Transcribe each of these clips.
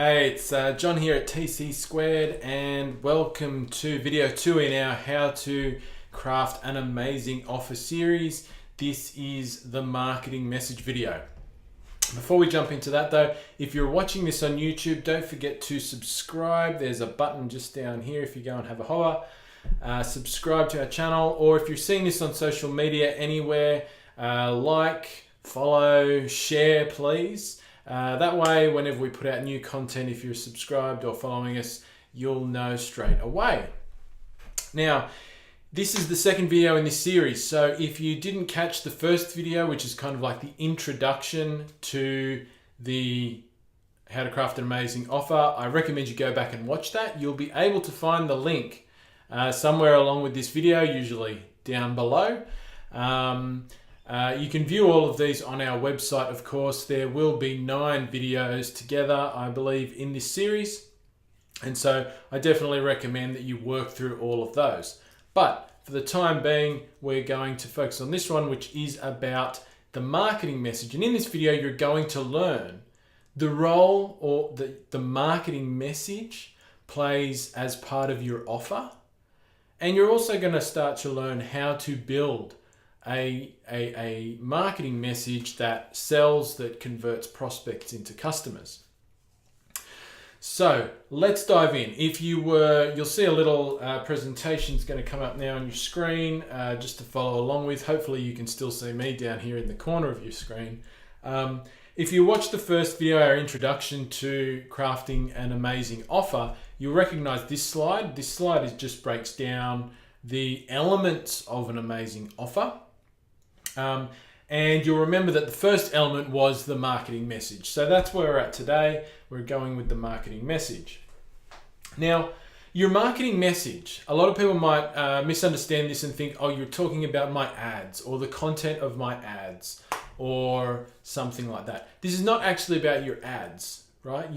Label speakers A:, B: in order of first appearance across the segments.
A: Hey, it's John here at TC Squared, and welcome to video 2 in our How to Craft an Amazing Offer series. This is the marketing message video. Before we jump into that though, if you're watching this on YouTube, don't forget to subscribe. There's a button just down here if you go and have a hover. Subscribe to our channel, or if you're seeing this on social media anywhere, like, follow, share please. That way, whenever we put out new content, if you're subscribed or following us, you'll know straight away. Now, this is the second video in this series. So if you didn't catch the first video, which is kind of like the introduction to the How to Craft an Amazing Offer, I recommend you go back and watch that. You'll be able to find the link somewhere along with this video, usually down below. You can view all of these on our website, of course. There will be 9 videos together, I believe, in this series. And so I definitely recommend that you work through all of those. But for the time being, we're going to focus on this one, which is about the marketing message. And in this video, you're going to learn the role or the marketing message plays as part of your offer. And you're also going to start to learn how to build a marketing message that sells, that converts prospects into customers. So let's dive in. You'll see a little presentation is going to come up now on your screen just to follow along with. Hopefully you can still see me down here in the corner of your screen. If you watched the first video, our introduction to crafting an amazing offer, you'll recognize this slide. This slide just breaks down the elements of an amazing offer. And you'll remember that the first element was the marketing message. So that's where we're at today. We're going with the marketing message. Now, your marketing message, a lot of people might misunderstand this and think, oh, you're talking about my ads or the content of my ads or something like that. This is not actually about your ads, right?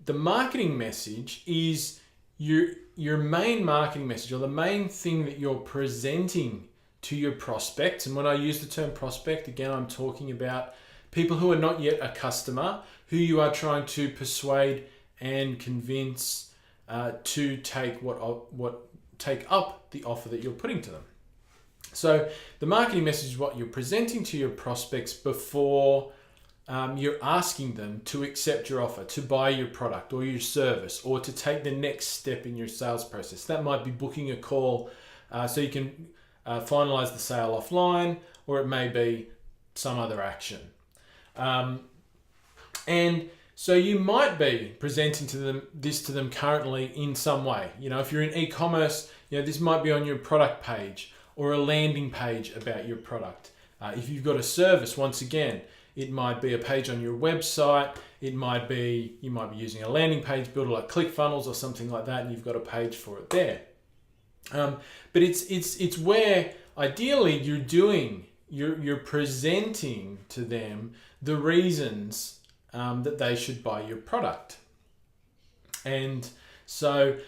A: The marketing message is your main marketing message, or the main thing that you're presenting to your prospects. And when I use the term prospect, again, I'm talking about people who are not yet a customer, who you are trying to persuade and convince to take up the offer that you're putting to them. So the marketing message is what you're presenting to your prospects before you're asking them to accept your offer, to buy your product or your service, or to take the next step in your sales process. That might be booking a call so you can finalize the sale offline, or it may be some other action. And so you might be presenting this to them currently in some way. You know, if you're in e-commerce, this might be on your product page or a landing page about your product. If you've got a service, once again, it might be a page on your website. You might be using a landing page builder like ClickFunnels or something like that, and you've got a page for it there. But it's where ideally you're presenting to them the reasons that they should buy your product. And so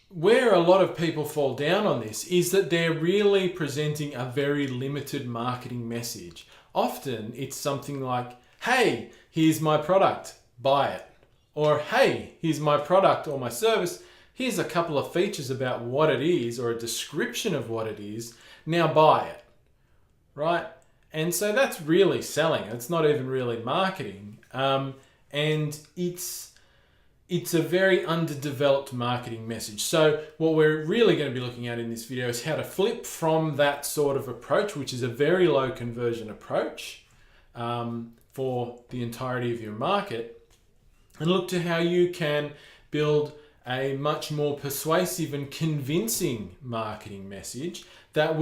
A: where a lot of people fall down on this is that they're really presenting a very limited marketing message. Often it's something like, hey, here's my product, buy it. Or, hey, here's my product or my service. Here's a couple of features about what it is, or a description of what it is. Now buy it, right? And so that's really selling. It's not even really marketing. And it's a very underdeveloped marketing message. So what we're really going to be looking at in this video is how to flip from that sort of approach, which is a very low conversion approach for the entirety of your market, and look to how you can build a much more persuasive and convincing marketing message that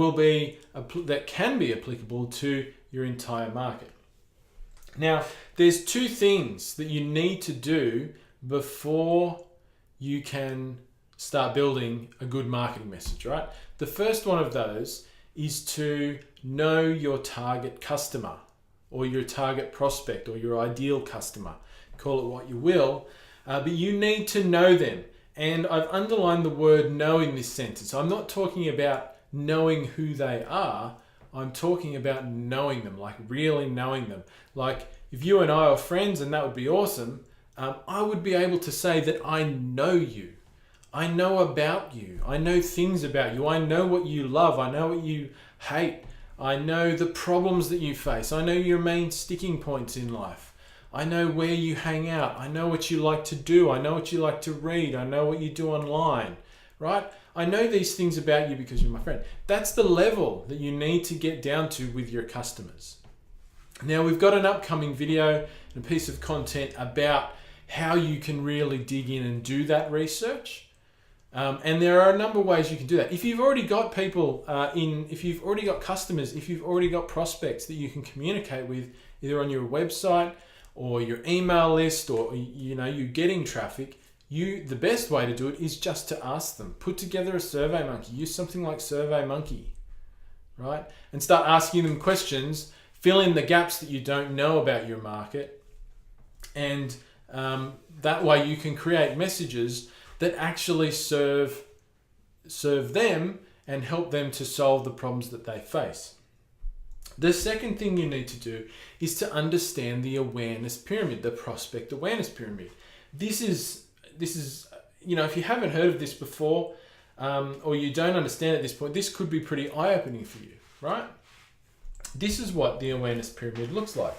A: can be applicable to your entire market. Now, there's 2 things that you need to do before you can start building a good marketing message, right? The first one of those is to know your target customer, or your target prospect, or your ideal customer. Call it what you will, but you need to know them. And I've underlined the word know in this sentence. I'm not talking about knowing who they are. I'm talking about knowing them, like really knowing them. Like if you and I are friends, and that would be awesome, I would be able to say that I know you. I know about you. I know things about you. I know what you love. I know what you hate. I know the problems that you face. I know your main sticking points in life. I know where you hang out. I know what you like to do. I know what you like to read. I know what you do online, right? I know these things about you because you're my friend. That's the level that you need to get down to with your customers. Now, we've got an upcoming video and a piece of content about how you can really dig in and do that research. And there are a number of ways you can do that. If you've already got people if you've already got customers, if you've already got prospects that you can communicate with, either on your website or your email list, or you're getting traffic, the best way to do it is just to ask them. Put together a SurveyMonkey. Use something like SurveyMonkey, right? And start asking them questions. Fill in the gaps that you don't know about your market, and that way you can create messages that actually serve them and help them to solve the problems that they face. The second thing you need to do is to understand the awareness pyramid, the prospect awareness pyramid. This is if you haven't heard of this before, or you don't understand at this point, this could be pretty eye-opening for you, right? This is what the awareness pyramid looks like.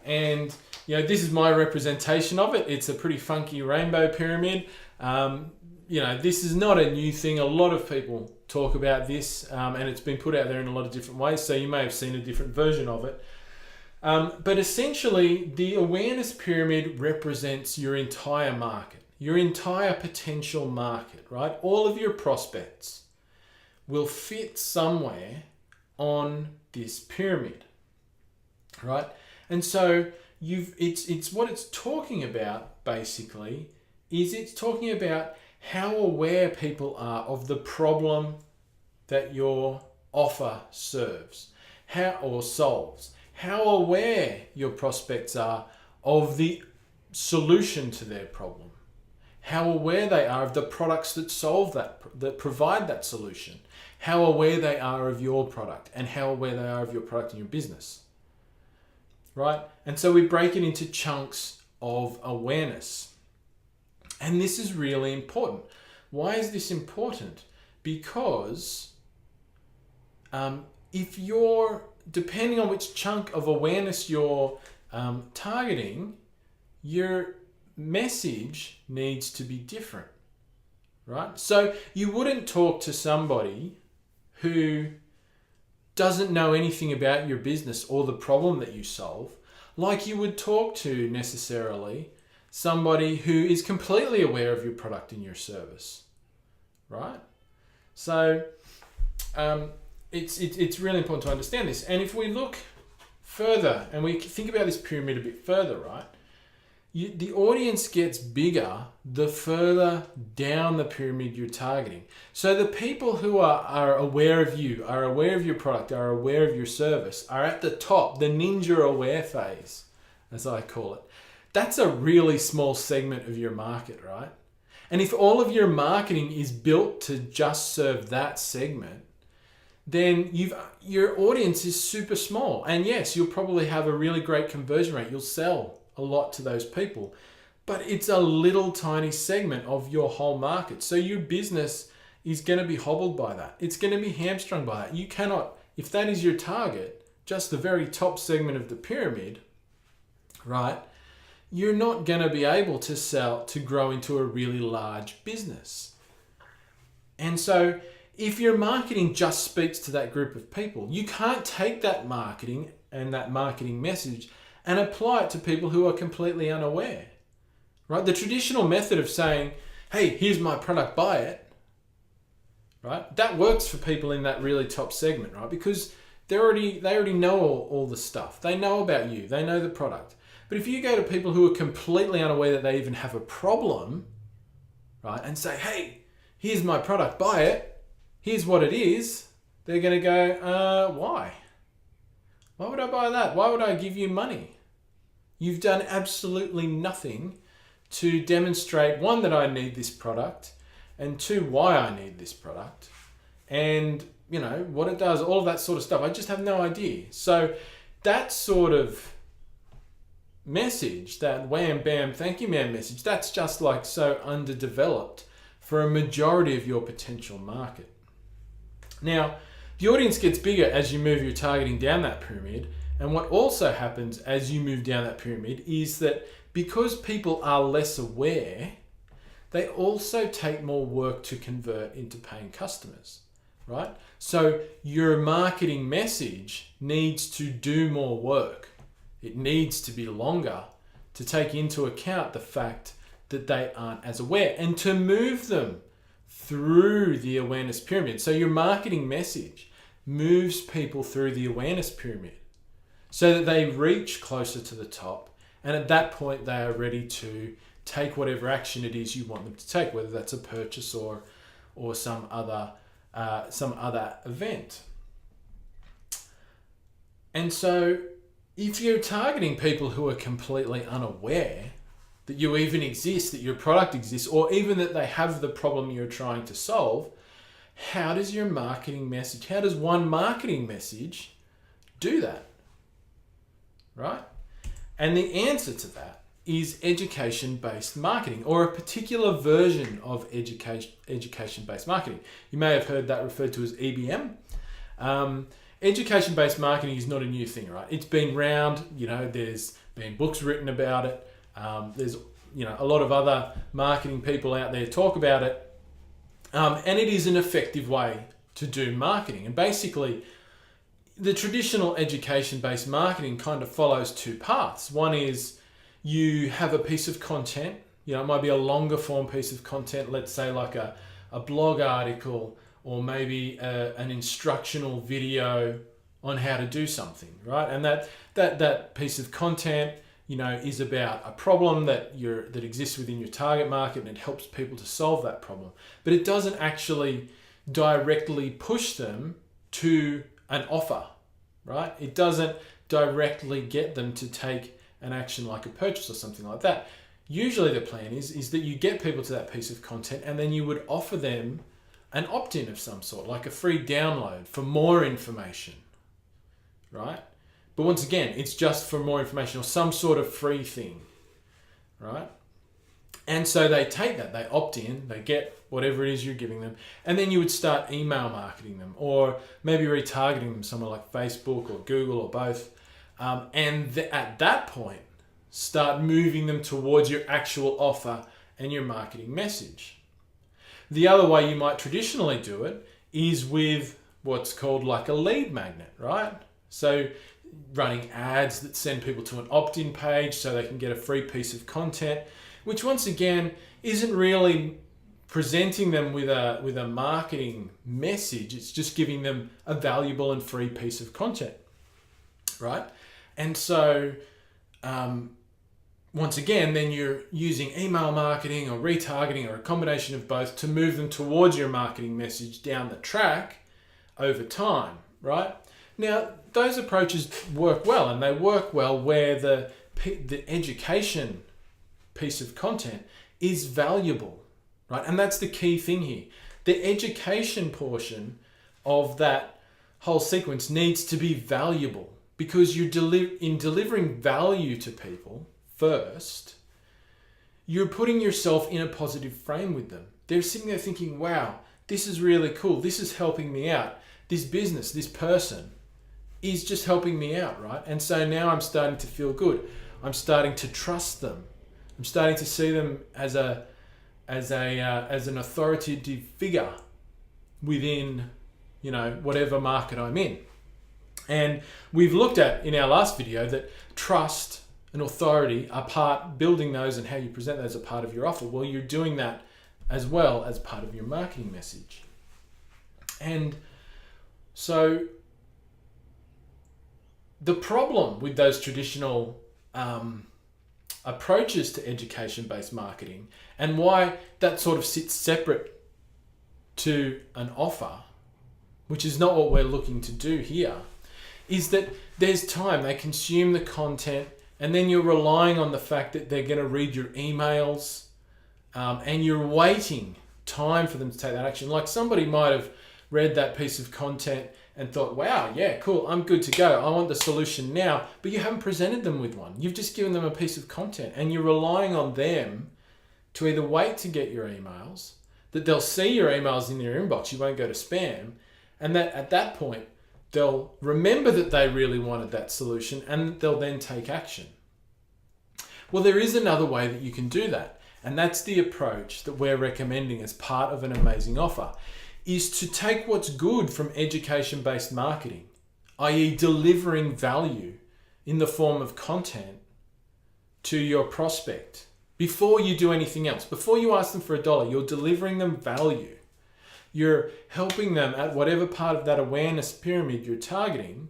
A: And this is my representation of it. It's a pretty funky rainbow pyramid. This is not a new thing. A lot of people talk about this, and it's been put out there in a lot of different ways. So you may have seen a different version of it. But essentially, the awareness pyramid represents your entire market, your entire potential market, right? All of your prospects will fit somewhere on this pyramid, right? And so it's what it's talking about basically is it's talking about how aware people are of the problem that your offer serves, or solves. How aware your prospects are of the solution to their problem. How aware they are of the products that solve that provide that solution. How aware they are of your product, and how aware they are of your product and your business. Right? And so we break it into chunks of awareness. And this is really important. Why is this important? Because depending on which chunk of awareness you're targeting, your message needs to be different, right? So you wouldn't talk to somebody who doesn't know anything about your business or the problem that you solve like you would talk to necessarily somebody who is completely aware of your product and your service, right? So it's really important to understand this. And if we look further and we think about this pyramid a bit further, right? The audience gets bigger the further down the pyramid you're targeting. So the people who are aware of you, are aware of your product, are aware of your service, are at the top, the ninja aware phase, as I call it. That's a really small segment of your market, right? And if all of your marketing is built to just serve that segment, then your audience is super small. And yes, you'll probably have a really great conversion rate. You'll sell a lot to those people, but it's a little tiny segment of your whole market. So your business is going to be hobbled by that. It's going to be hamstrung by that. You cannot, if that is your target, just the very top segment of the pyramid, right? You're not going to be able to grow into a really large business. And so if your marketing just speaks to that group of people, you can't take that marketing and that marketing message and apply it to people who are completely unaware, right? The traditional method of saying, hey, here's my product, buy it, right? That works for people in that really top segment, right? Because they already know all the stuff. They know about you. They know the product. But if you go to people who are completely unaware that they even have a problem, right, and say, hey, here's my product, buy it, here's what it is, they're going to go, why? Why would I buy that? Why would I give you money? You've done absolutely nothing to demonstrate, one, that I need this product, and two, why I need this product, and what it does, all of that sort of stuff. I just have no idea. So that sort of message, that wham bam thank you man message, that's just like so underdeveloped for a majority of your potential market. Now, the audience gets bigger as you move your targeting down that pyramid, and what also happens as you move down that pyramid is that because people are less aware, they also take more work to convert into paying customers, right? So your marketing message needs to do more work. It needs to be longer to take into account the fact that they aren't as aware and to move them through the awareness pyramid. So your marketing message moves people through the awareness pyramid so that they reach closer to the top, and at that point they are ready to take whatever action it is you want them to take, whether that's a purchase or some other event. And so if you're targeting people who are completely unaware that you even exist, that your product exists, or even that they have the problem you're trying to solve, how does your marketing message, how does one marketing message do that? Right? And the answer to that is education-based marketing, or a particular version of education-based marketing. You may have heard that referred to as EBM. Education-based marketing is not a new thing, right? It's been around, there's been books written about it. There's, a lot of other marketing people out there talk about it. And it is an effective way to do marketing. And basically, the traditional education-based marketing kind of follows two paths. One is you have a piece of content, it might be a longer form piece of content, let's say like a blog article, or maybe an instructional video on how to do something, right? And that piece of content, is about a problem that exists within your target market, and it helps people to solve that problem. But it doesn't actually directly push them to an offer, right? It doesn't directly get them to take an action like a purchase or something like that. Usually the plan is that you get people to that piece of content, and then you would offer them an opt-in of some sort, like a free download for more information, right? But once again, it's just for more information or some sort of free thing, right? And so they take that, they opt in, they get whatever it is you're giving them, and then you would start email marketing them, or maybe retargeting them somewhere like Facebook or Google or both. At that point, start moving them towards your actual offer and your marketing message. The other way you might traditionally do it is with what's called like a lead magnet, right? So running ads that send people to an opt-in page so they can get a free piece of content, which once again isn't really presenting them with a marketing message. It's just giving them a valuable and free piece of content, right? And so once again, then you're using email marketing or retargeting or a combination of both to move them towards your marketing message down the track over time, right? Now, those approaches work well, and they work well where the education piece of content is valuable, right? And that's the key thing here. The education portion of that whole sequence needs to be valuable, because you're delivering value to people first, you're putting yourself in a positive frame with them. They're sitting there thinking, wow, this is really cool. This is helping me out. This business, this person is just helping me out, right? And so now I'm starting to feel good. I'm starting to trust them. I'm starting to see them as an authoritative figure within, whatever market I'm in. And we've looked at in our last video that trust and authority are building those and how you present those are part of your offer. Well, you're doing that as well as part of your marketing message. And so the problem with those traditional approaches to education-based marketing, and why that sort of sits separate to an offer, which is not what we're looking to do here, is that there's time. They consume the content, and then you're relying on the fact that they're going to read your emails, and you're waiting time for them to take that action. Like somebody might have read that piece of content and thought, wow, yeah, cool, I'm good to go. I want the solution now, but you haven't presented them with one. You've just given them a piece of content and you're relying on them to either wait to get your emails, that they'll see your emails in their inbox, you won't go to spam, and that at that point, they'll remember that they really wanted that solution and they'll then take action. Well, there is another way that you can do that, and that's the approach that we're recommending as part of an amazing offer, is to take what's good from education-based marketing, i.e. delivering value in the form of content to your prospect. Before you do anything else, before you ask them for $1, you're delivering them value. You're helping them at whatever part of that awareness pyramid you're targeting.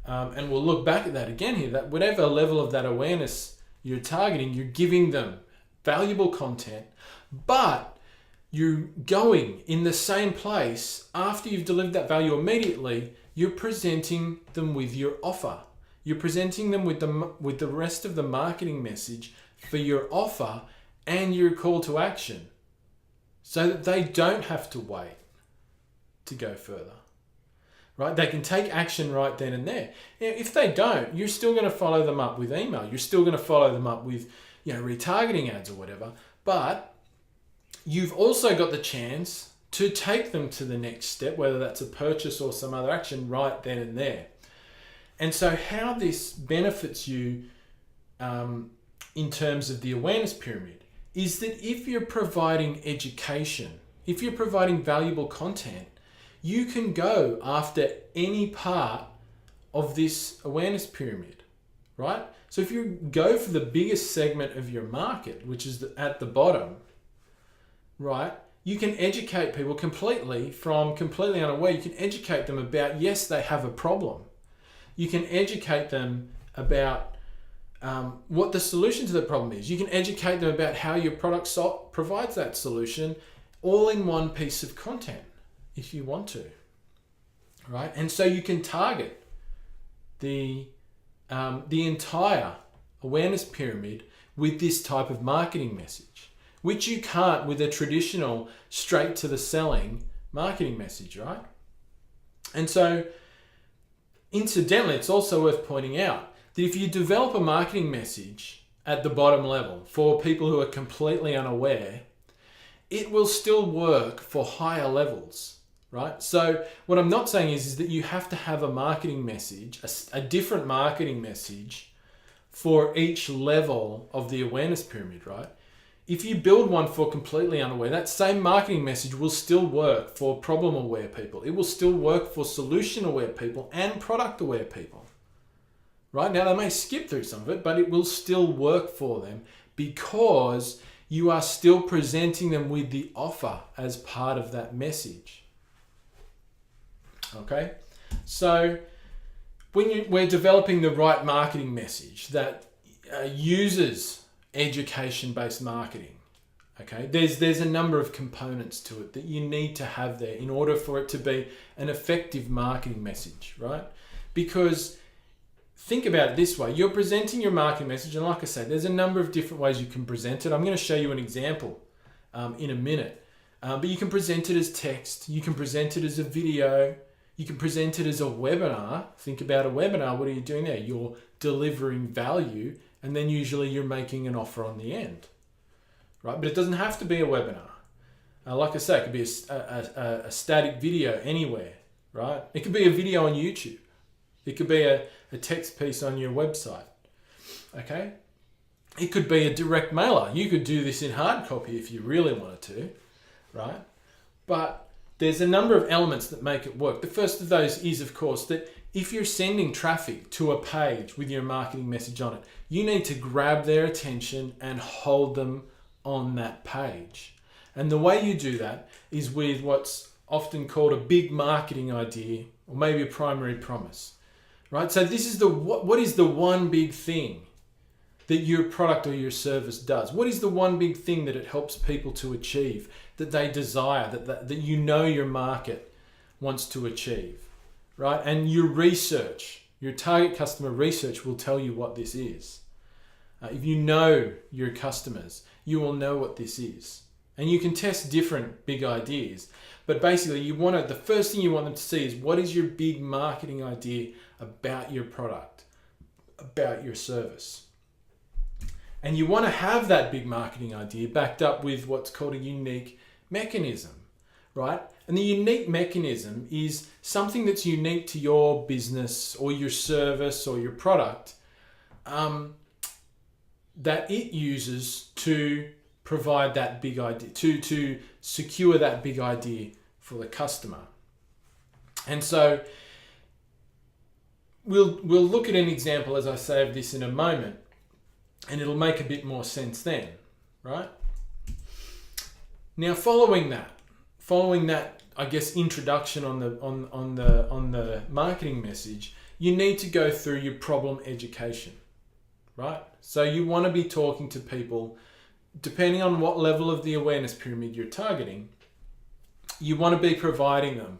A: And we'll look back at that again here, that whatever level of that awareness you're targeting, you're giving them valuable content, but you're going in the same place after you've delivered that value immediately, you're presenting them with your offer. You're presenting them with the rest of the marketing message for your offer and your call to action, so that they don't have to wait to go further, right? They can take action right then and there. Now, if they don't, you're still going to follow them up with email. You're still going to follow them up with, retargeting ads or whatever. But you've also got the chance to take them to the next step, whether that's a purchase or some other action right then and there. And so how this benefits you in terms of the awareness pyramid is that if you're providing education, if you're providing valuable content, you can go after any part of this awareness pyramid, right? So if you go for the biggest segment of your market, which is at the bottom, right, you can educate people completely unaware. You can educate them about, yes, they have a problem. You can educate them about what the solution to the problem is. You can educate them about how your product provides that solution, all in one piece of content if you want to, right? And so you can target the entire awareness pyramid with this type of marketing message, which you can't with a traditional straight to the selling marketing message, right? And so incidentally, it's also worth pointing out that if you develop a marketing message at the bottom level for people who are completely unaware, it will still work for higher levels, right? So what I'm not saying is that you have to have a marketing message, a different marketing message for each level of the awareness pyramid, right? If you build one for completely unaware, that same marketing message will still work for problem aware people. It will still work for solution aware people and product aware people. Right? Now, they may skip through some of it, but it will still work for them because you are still presenting them with the offer as part of that message. Okay? So, we're developing the right marketing message that uses education-based marketing. Okay? There's a number of components to it that you need to have there in order for it to be an effective marketing message, right? Because think about it this way. You're presenting your marketing message, and like I said, there's a number of different ways you can present it. I'm going to show you an example in a minute. But you can present it as text. You can present it as a video. You can present it as a webinar. Think about a webinar. What are you doing there? You're delivering value, and then usually you're making an offer on the end, right? But it doesn't have to be a webinar. Like I say, it could be a static video anywhere, right? It could be a video on YouTube. It could be a text piece on your website, okay? It could be a direct mailer. You could do this in hard copy if you really wanted to, right? But there's a number of elements that make it work. The first of those is, of course, that if you're sending traffic to a page with your marketing message on it, you need to grab their attention and hold them on that page. And the way you do that is with what's often called a big marketing idea, or maybe a primary promise. Right? So this is what is the one big thing that your product or your service does? What is the one big thing that it helps people to achieve, that they desire, that your market wants to achieve, right? And your research, your target customer research will tell you what this is. If you know your customers, you will know what this is, And you can test different big ideas. But basically, the first thing you want them to see is, what is your big marketing idea about your product, about your service? And you want to have that big marketing idea backed up with what's called a unique mechanism, right? And the unique mechanism is something that's unique to your business or your service or your product, that it uses to provide that big idea, to secure that big idea for the customer. And so we'll look at an example, as I say, of this in a moment, and it'll make a bit more sense then, right? Now, following that, I guess, introduction on the marketing message, you need to go through your problem education, right? So you want to be talking to people, depending on what level of the awareness pyramid you're targeting, you want to be providing them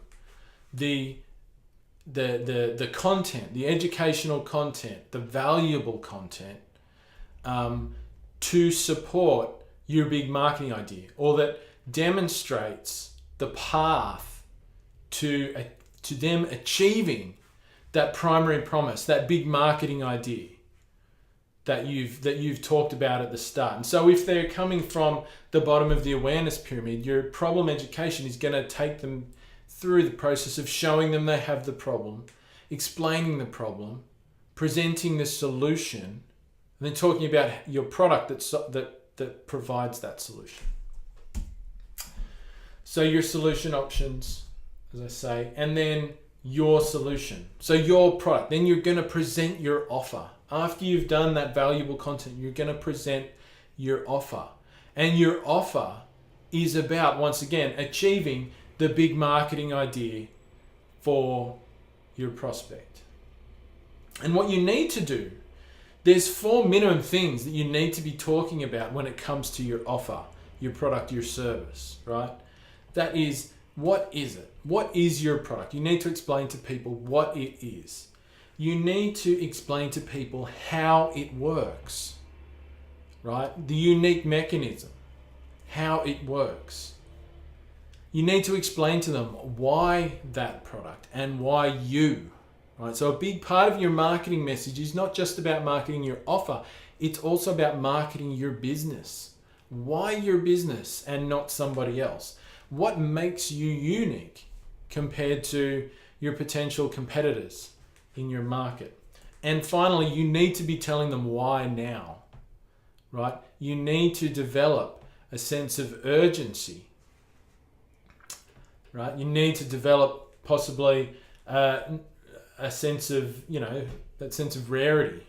A: the content, the educational content, the valuable content, to support your big marketing idea, or that demonstrates the path to them achieving that primary promise, that big marketing idea that you've talked about at the start. And so if they're coming from the bottom of the awareness pyramid, your problem education is going to take them through the process of showing them they have the problem, explaining the problem, presenting the solution, and then talking about your product that provides that solution. So your solution options, as I say, and then your solution. So your product. Then you're going to present your offer. After you've done that valuable content, you're going to present your offer. And your offer is about, once again, achieving the big marketing idea for your prospect. And what you need to do, there's 4 minimum things that you need to be talking about when it comes to your offer, your product, your service, right? That is, what is it? What is your product? You need to explain to people what it is. You need to explain to people how it works, right? The unique mechanism, how it works. You need to explain to them why that product and why you, right? So a big part of your marketing message is not just about marketing your offer, it's also about marketing your business. Why your business and not somebody else? What makes you unique compared to your potential competitors in your market? And finally, you need to be telling them why now, right? You need to develop a sense of urgency, right? You need to develop possibly a sense of, that sense of rarity.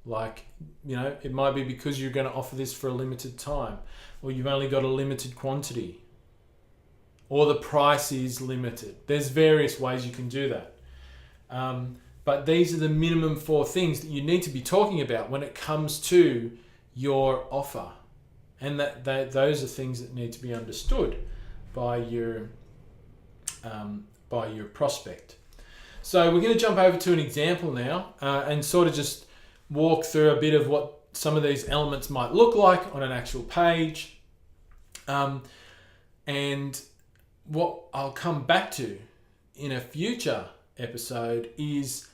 A: Like, it might be because you're going to offer this for a limited time, or you've only got a limited quantity, or the price is limited. There's various ways you can do that. But these are the minimum 4 things that you need to be talking about when it comes to your offer. And that those are things that need to be understood by your prospect. So we're going to jump over to an example now and sort of just walk through a bit of what some of these elements might look like on an actual page. And what I'll come back to in a future episode is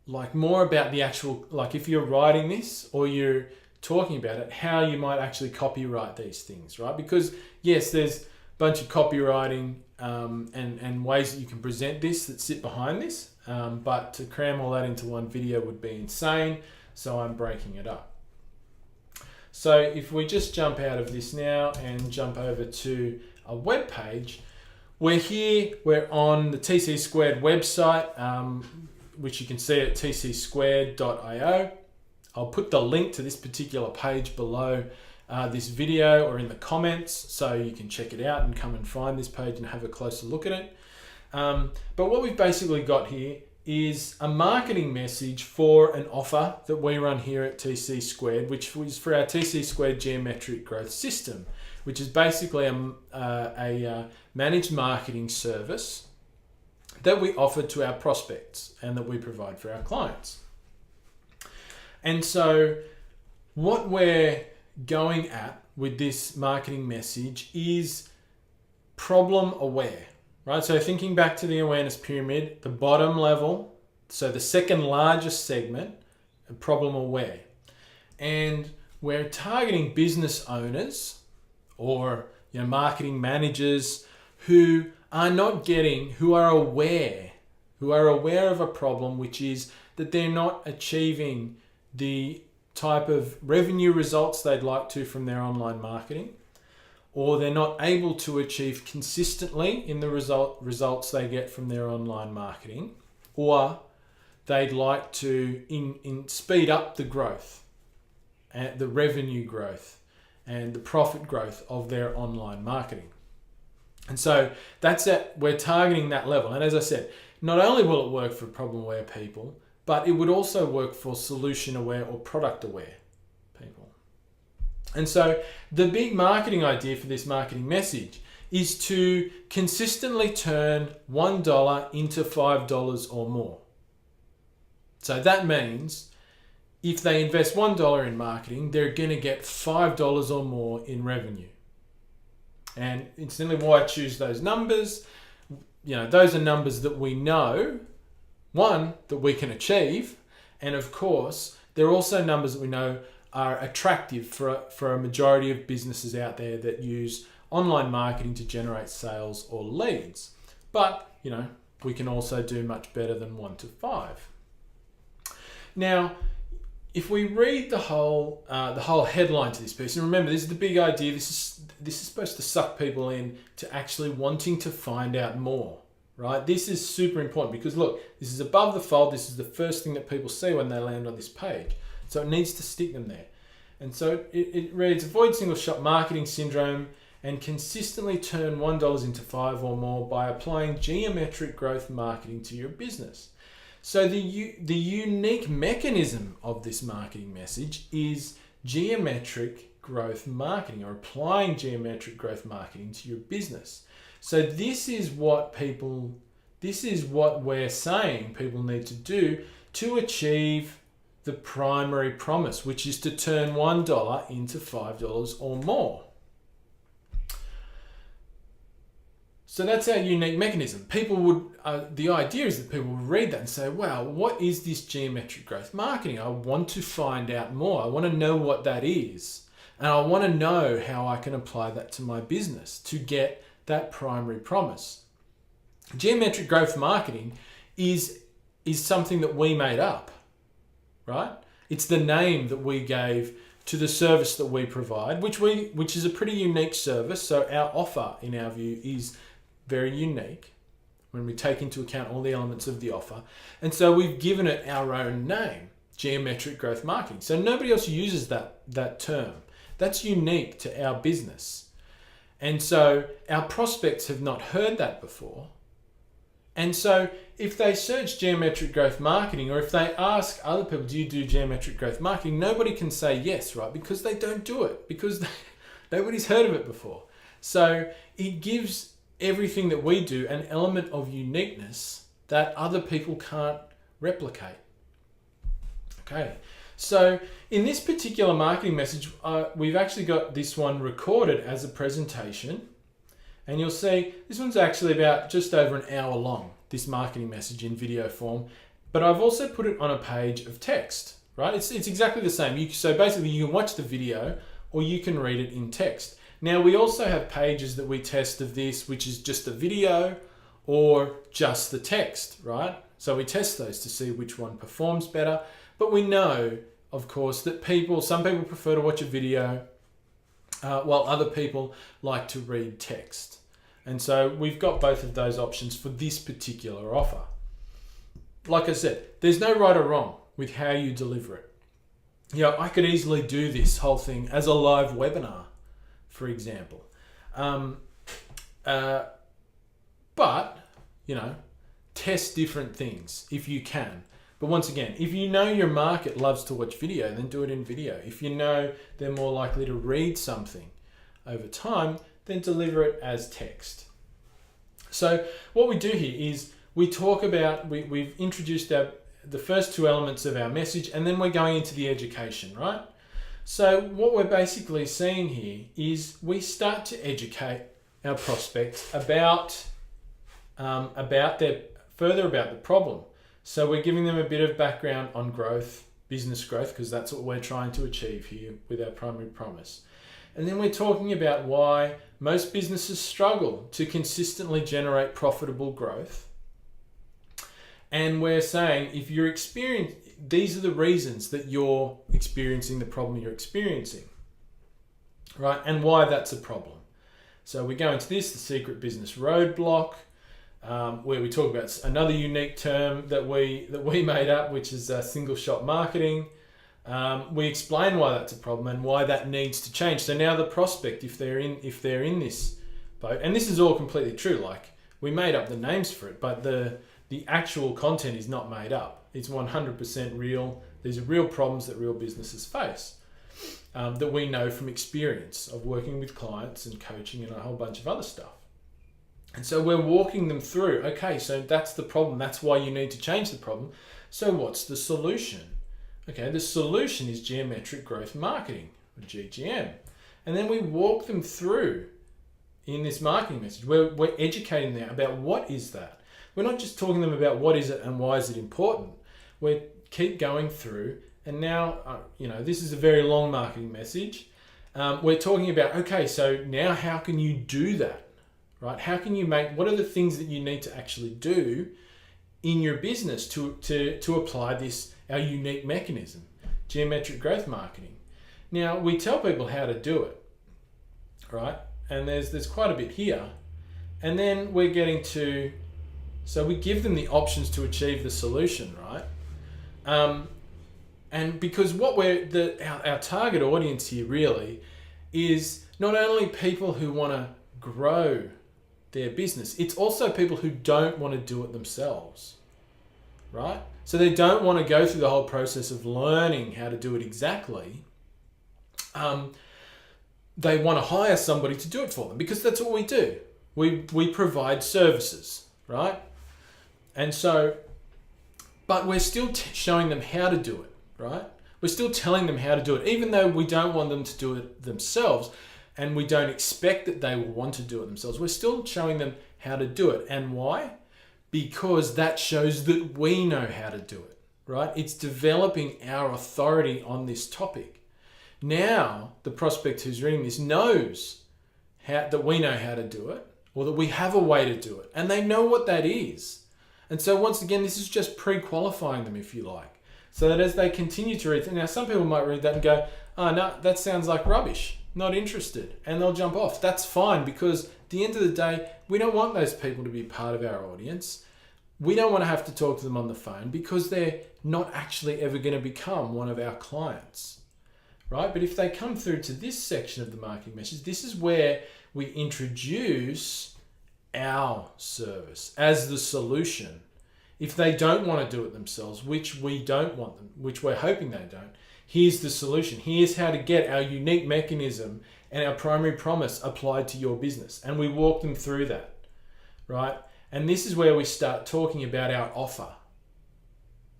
A: like more about the actual, like if you're writing this or you're talking about it, how you might actually copyright these things, right? Because yes, there's a bunch of copywriting and ways that you can present this that sit behind this, but to cram all that into one video would be insane, so I'm breaking it up. So if we just jump out of this now and jump over to a web page, we're on the TC Squared website, which you can see at tcsquared.io. I'll put the link to this particular page below this video or in the comments, so you can check it out and come and find this page and have a closer look at it. But what we've basically got here is a marketing message for an offer that we run here at TC Squared, which was for our TC Squared Geometric Growth System, which is basically a managed marketing service that we offer to our prospects and that we provide for our clients. And so what we're going at with this marketing message is problem aware, right? So thinking back to the awareness pyramid, the bottom level, so the second largest segment, problem aware. And we're targeting business owners or marketing managers who are aware of a problem, which is that they're not achieving the type of revenue results they'd like to from their online marketing, or they're not able to achieve consistently in the results they get from their online marketing, or they'd like to speed up the growth, and the revenue growth and the profit growth of their online marketing. And so we're targeting that level. And as I said, not only will it work for problem aware people, but it would also work for solution aware or product aware people. And so the big marketing idea for this marketing message is to consistently turn $1 into $5 or more. So that means if they invest $1 in marketing, they're going to get $5 or more in revenue. And incidentally, why I choose those numbers, those are numbers that we know, one, that we can achieve, and of course, they're also numbers that we know are attractive for a majority of businesses out there that use online marketing to generate sales or leads. But, we can also do much better than 1 to 5. Now, if we read the whole headline to this piece, and remember, this is the big idea. This is supposed to suck people in to actually wanting to find out more, right? This is super important because look, this is above the fold. This is the first thing that people see when they land on this page. So it needs to stick them there. And so it reads, avoid single shop marketing syndrome and consistently turn $1 into $5 or more by applying geometric growth marketing to your business. So the unique mechanism of this marketing message is geometric growth marketing, or applying geometric growth marketing to your business. So this is what we're saying people need to do to achieve the primary promise, which is to turn $1 into $5 or more. So that's our unique mechanism. The idea is that people would read that and say, wow, what is this geometric growth marketing? I want to find out more. I want to know what that is. And I want to know how I can apply that to my business to get that primary promise. Geometric growth marketing is something that we made up, right? It's the name that we gave to the service that we provide, which is a pretty unique service. So our offer, in our view, is very unique when we take into account all the elements of the offer. And so we've given it our own name, geometric growth marketing. So nobody else uses that term. That's unique to our business. And so our prospects have not heard that before. And so if they search geometric growth marketing, or if they ask other people, do you do geometric growth marketing? Nobody can say yes, right? Because they don't do it, because nobody's heard of it before. So it gives everything that we do an element of uniqueness that other people can't replicate. Okay, so in this particular marketing message, we've actually got this one recorded as a presentation, and you'll see this one's actually about just over an hour long, this marketing message in video form, but I've also put it on a page of text, right? It's exactly the same. So basically you can watch the video or you can read it in text. Now, we also have pages that we test of this, which is just the video or just the text, right? So we test those to see which one performs better. But we know, of course, that some people prefer to watch a video while other people like to read text. And so we've got both of those options for this particular offer. Like I said, there's no right or wrong with how you deliver it. I could easily do this whole thing as a live webinar, for example. But, test different things if you can. But once again, if you know your market loves to watch video, then do it in video. If you know they're more likely to read something over time, then deliver it as text. So what we do here is we talk about, we've introduced the first two elements of our message, and then we're going into the education, right? So what we're basically seeing here is we start to educate our prospects about the problem. So we're giving them a bit of background on growth, business growth, because that's what we're trying to achieve here with our primary promise. And then we're talking about why most businesses struggle to consistently generate profitable growth. And we're saying if you're these are the reasons that you're experiencing the problem you're experiencing, right? And why that's a problem. So we go into this, the secret business roadblock, where we talk about another unique term that we made up, which is single shop marketing. We explain why that's a problem and why that needs to change. So now the prospect, if they're in this boat, and this is all completely true, like we made up the names for it, but the actual content is not made up. It's 100% real. These are real problems that real businesses face that we know from experience of working with clients and coaching and a whole bunch of other stuff. And so we're walking them through, okay, so that's the problem. That's why you need to change the problem. So what's the solution? Okay, the solution is geometric growth marketing, or GGM. And then we walk them through in this marketing message. We're educating them about what is that. We're not just talking to them about what is it and why is it important. We keep going through, and now, this is a very long marketing message. We're talking about, okay, so now how can you do that? Right? How can you what are the things that you need to actually do in your business to apply our unique mechanism, geometric growth marketing? Now, we tell people how to do it, right? And there's quite a bit here. And then we're getting to, so we give them the options to achieve the solution, right? And because our target audience here really is not only people who want to grow their business, it's also people who don't want to do it themselves, right? So they don't want to go through the whole process of learning how to do it exactly. They want to hire somebody to do it for them, because that's what we do. We provide services, right? And so, but we're still showing them how to do it, right? We're still telling them how to do it, even though we don't want them to do it themselves. And we don't expect that they will want to do it themselves. We're still showing them how to do it. And why? Because that shows that we know how to do it, right? It's developing our authority on this topic. Now, the prospect who's reading this knows that we know how to do it, or that we have a way to do it, and they know what that is. And so once again, this is just pre-qualifying them, if you like, so that as they continue to read, now some people might read that and go, oh no, that sounds like rubbish. Not interested, and they'll jump off. That's fine, because at the end of the day, we don't want those people to be part of our audience. We don't want to have to talk to them on the phone, because they're not actually ever going to become one of our clients, right? But if they come through to this section of the marketing message, this is where we introduce our service as the solution. If they don't want to do it themselves, which we don't want them, which we're hoping they don't, here's the solution. Here's how to get our unique mechanism and our primary promise applied to your business. And we walk them through that, right? And this is where we start talking about our offer,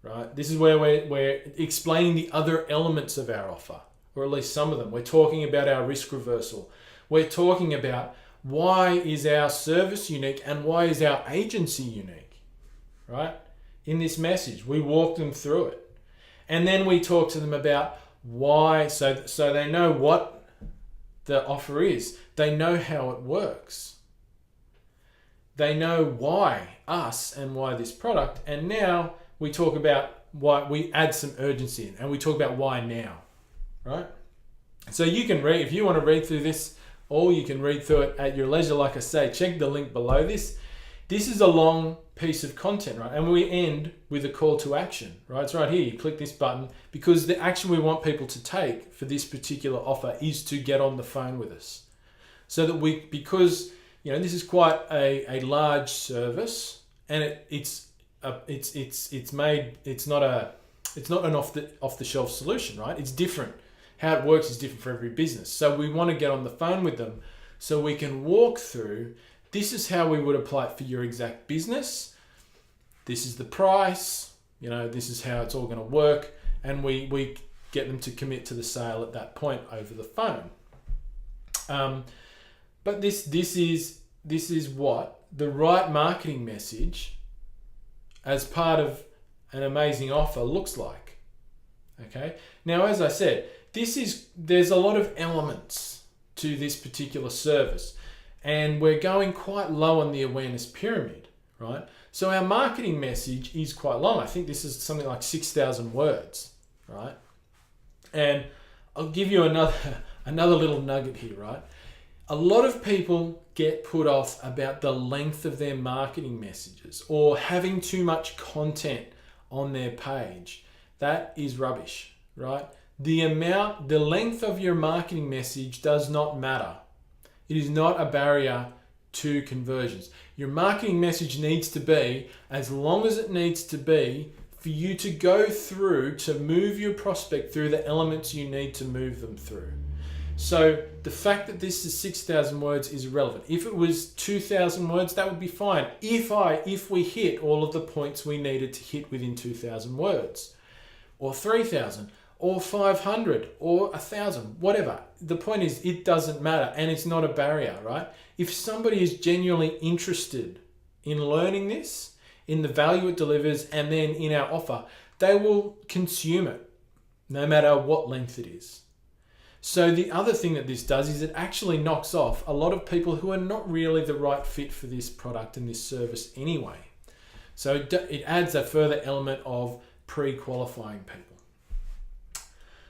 A: right? This is where we're explaining the other elements of our offer, or at least some of them. We're talking about our risk reversal. We're talking about why is our service unique and why is our agency unique, right? In this message, we walk them through it. And then we talk to them about why, so they know what the offer is. They know how it works. They know why us and why this product. And now we talk about why, we add some urgency in, and we talk about why now, right? So you can read, if you want to read through this, or you can read through it at your leisure. Like I say, check the link below this. This is a long piece of content, right? And we end with a call to action, right? It's right here. You click this button, because the action we want people to take for this particular offer is to get on the phone with us. So that because this is quite a large service, and it's not an off the shelf solution, right? It's different. How it works is different for every business. So we want to get on the phone with them so we can walk through, this is how we would apply it for your exact business. This is the price, this is how it's all going to work. And we get them to commit to the sale at that point over the phone. But this is what the right marketing message as part of an amazing offer looks like. Okay. Now, as I said, there's a lot of elements to this particular service, and we're going quite low on the awareness pyramid, right? So our marketing message is quite long. I think this is something like 6,000 words, right? And I'll give you another little nugget here, right? A lot of people get put off about the length of their marketing messages or having too much content on their page. That is rubbish, right? The length of your marketing message does not matter. It is not a barrier to conversions. Your marketing message needs to be as long as it needs to be for you to go through to move your prospect through the elements you need to move them through. So the fact that this is 6,000 words is irrelevant. If it was 2,000 words, that would be fine. If we hit all of the points we needed to hit within 2,000 words, or 3,000, or 500, or 1,000, whatever. The point is, it doesn't matter, and it's not a barrier, right? If somebody is genuinely interested in learning this, in the value it delivers, and then in our offer, they will consume it, no matter what length it is. So the other thing that this does is it actually knocks off a lot of people who are not really the right fit for this product and this service anyway. So it adds a further element of pre-qualifying people.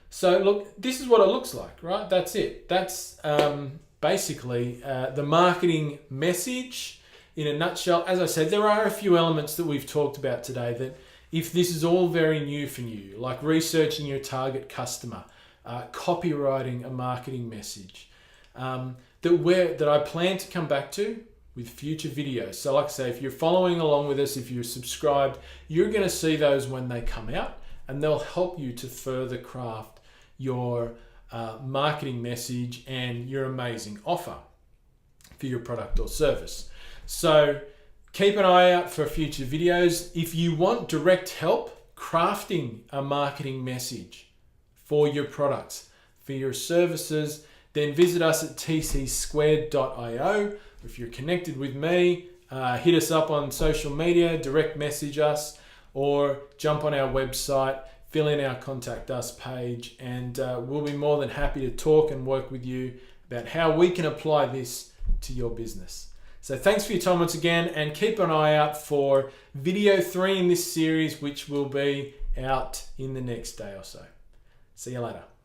A: So look, this is what it looks like, right? That's it. That's basically the marketing message in a nutshell. As I said, there are a few elements that we've talked about today that if this is all very new for you, like researching your target customer, copywriting a marketing message, that I plan to come back to with future videos. So like I say, if you're following along with us, if you're subscribed, you're going to see those when they come out, and they'll help you to further craft your marketing message and your amazing offer for your product or service. So keep an eye out for future videos. If you want direct help crafting a marketing message for your products, for your services, then visit us at tcsquared.io. If you're connected with me, hit us up on social media, direct message us, or jump on our website, fill in our contact us page, and we'll be more than happy to talk and work with you about how we can apply this to your business. So thanks for your time once again, and keep an eye out for video 3 in this series, which will be out in the next day or so. See you later.